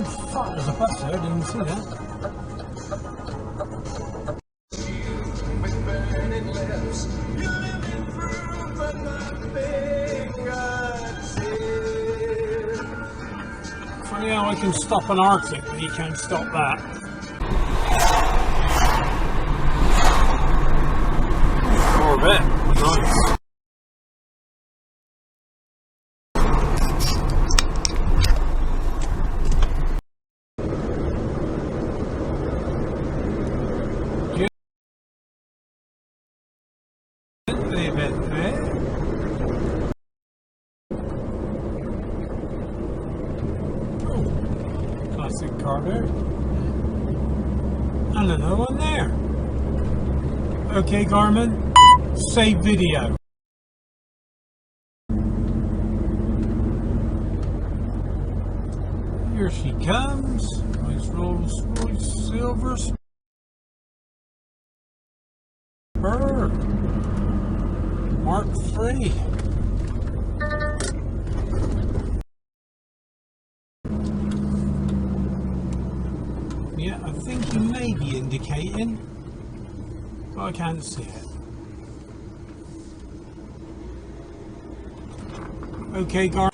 Oh fuck, there's a bus there, I didn't see that. Funny how I can stop an Arctic, but you can't stop that. Corvette, nice. Classic car there. And another one there. Okay, Garmin, save video. Here she comes. Nice Rolls Royce Silver Spur Mark III. Yeah, I think you may be indicating, but I can't see it. Okay, Gar.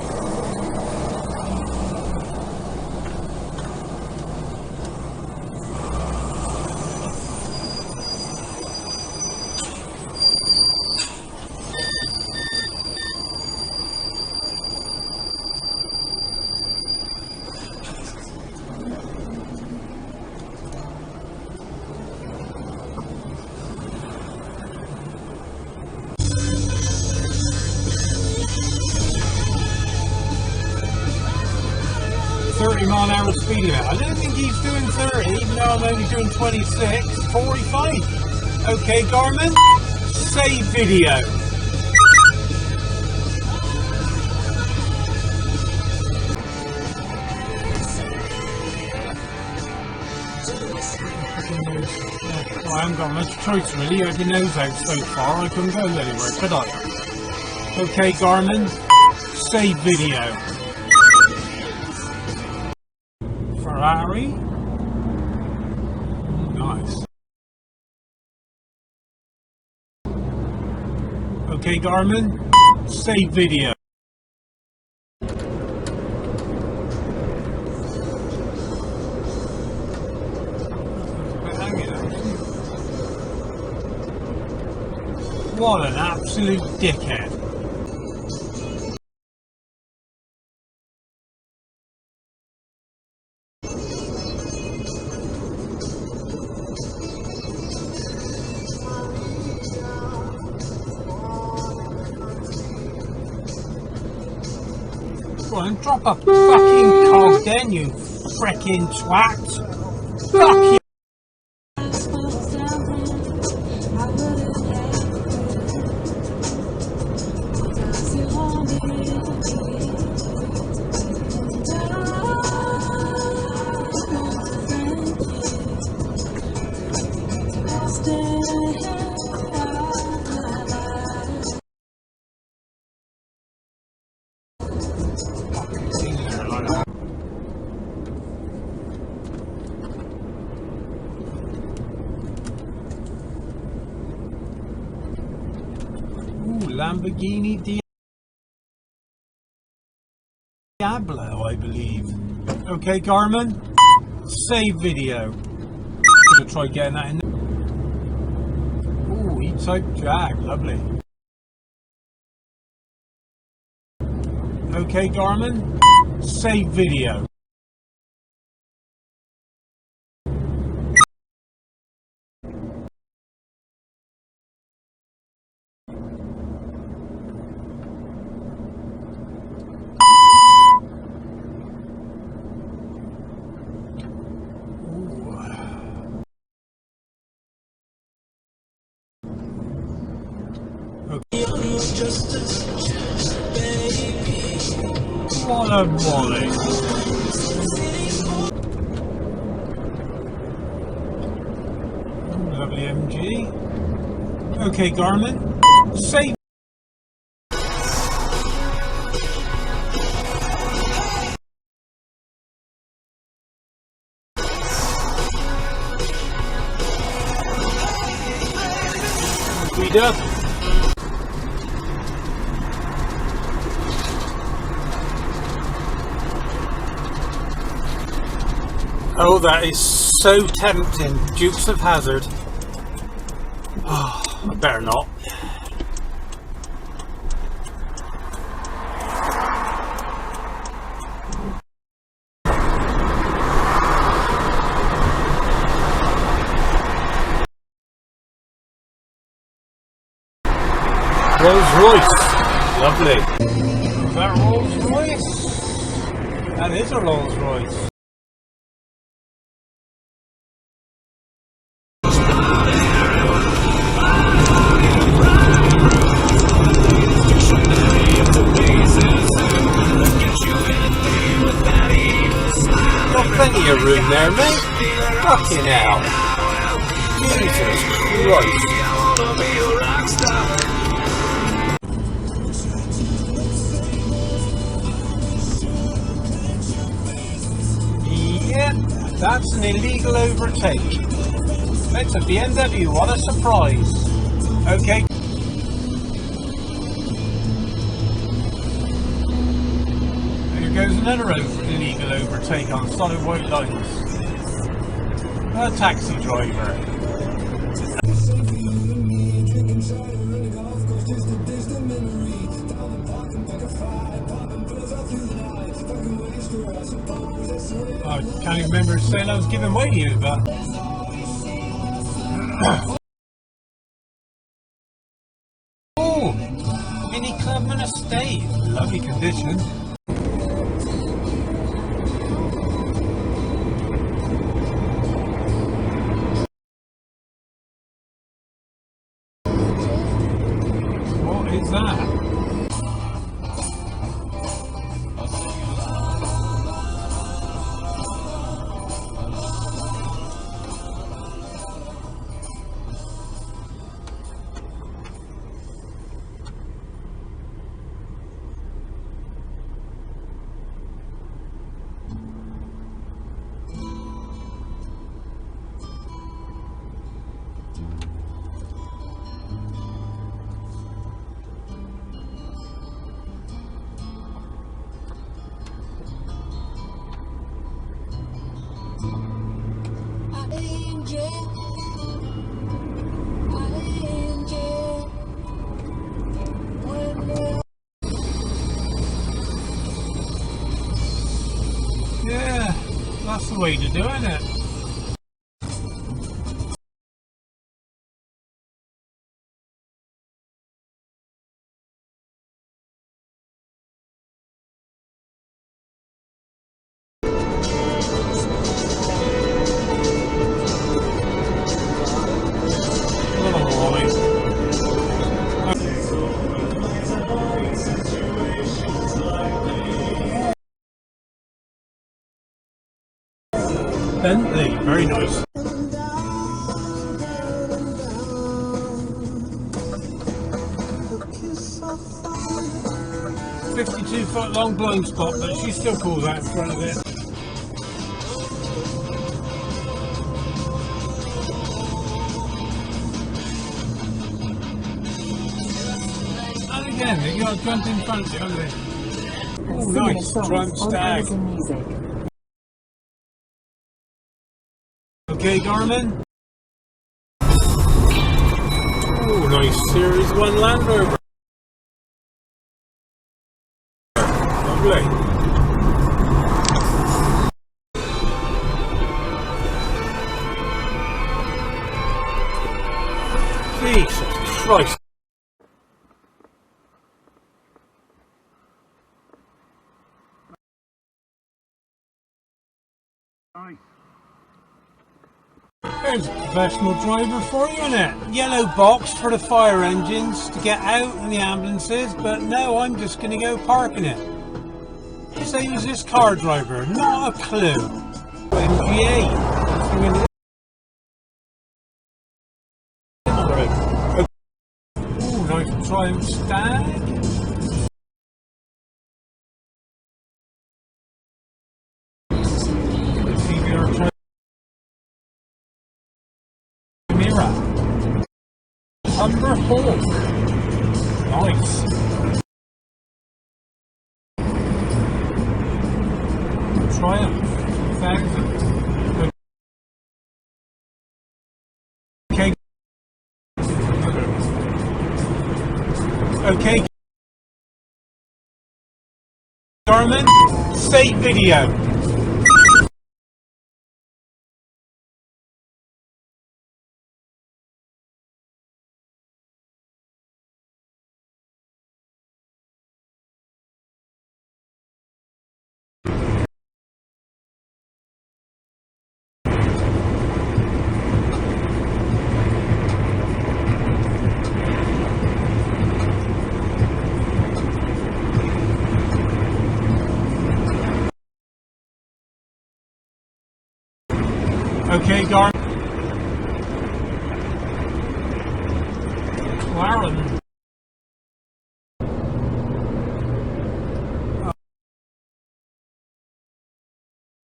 30-mile-an-hour speed limit. I don't think he's doing 30, even though I'm only doing 26, 45. Okay, Garmin, save video. Well, I haven't got much choice really. You had your nose out so far, I couldn't go anywhere, could I? Okay, Garmin, save video. Ferrari. Nice. Okay, Garmin, save video. What an absolute dickhead. Go on, drop a fucking cog then, you frickin' twat. Fuck you. Lamborghini Diablo, I believe. Okay, Garmin, save video. Gonna try getting that in there. Ooh, E-Type Jag, lovely. Okay, Garmin, save video. What a volley. Lovely MG. Okay, Garmin, save. up. Oh, that is so tempting. Dukes of Hazzard. Oh, I better not. Rolls Royce. Lovely. Is that Rolls Royce? That is a Rolls Royce. Got plenty of room there, mate. Fucking hell. Jesus Christ. Yep, that's an illegal overtake. It's a BMW, what a surprise. Okay. There goes another illegal overtake on solid white lines. A taxi driver. I can't even remember saying I was giving way to you, but oh, Mini Clubman Estate, lovely condition. What is that? Yeah, that's the way to do it, isn't it? Bentley, very nice. 52-foot long blind spot, but she still pulls out in front of it. And again, they got a jump in front of it, haven't they? Oh, nice, Triumph Stag. Okay, Garmin. Oh, nice Series 1 Land Rover. Lovely. Jesus Christ. Nice. There's a professional driver for you, innit? Yellow box for the fire engines to get out and the ambulances, but no, I'm just going to go park in it. Say who's this car driver? Not a clue. MGA. Oh, nice Triumph Stag. Thunderhawk. Nice. Triumph 1000. Okay. Okay. Garmin, save video. Okay, Garmin. McLaren.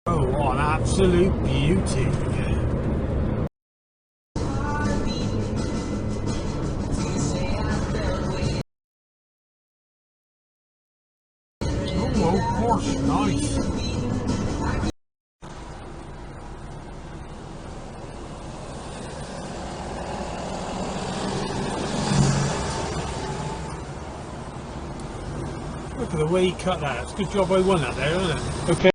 Oh, what an absolute beauty. Oh, of course, nice. Look at the way he cut that. It's a good job I won that there, isn't it? Okay.